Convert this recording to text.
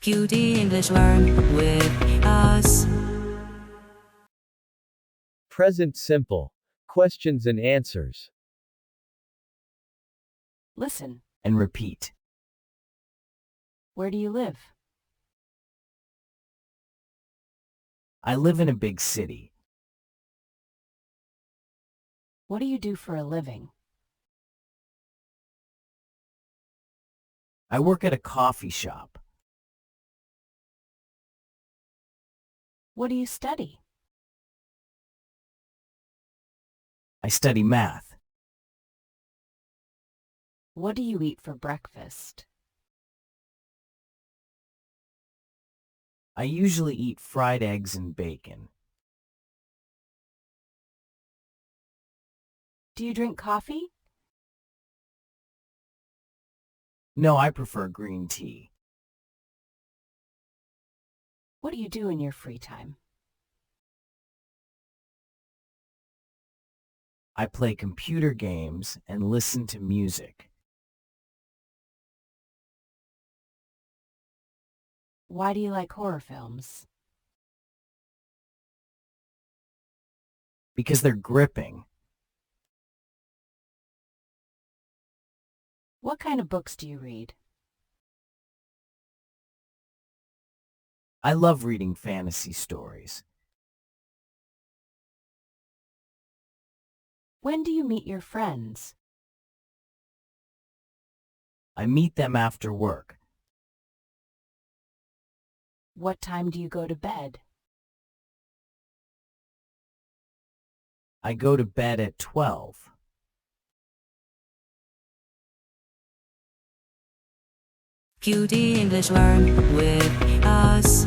QT English Learn with us. Present simple. Questions and answers. Listen. and repeat. Where do you live? I live in a big city. What do you do for a living? I work at a coffee shop. What do you study? I study math. What do you eat for breakfast? I usually eat fried eggs and bacon. Do you drink coffee? No, I prefer green tea. What do you do in your free time? I play computer games and listen to music. Why do you like horror films? Because they're gripping. What kind of books do you read? I love reading fantasy stories. When do you meet your friends? I meet them after work. What time do you go to bed? I go to bed at 12. QT English Learn with us.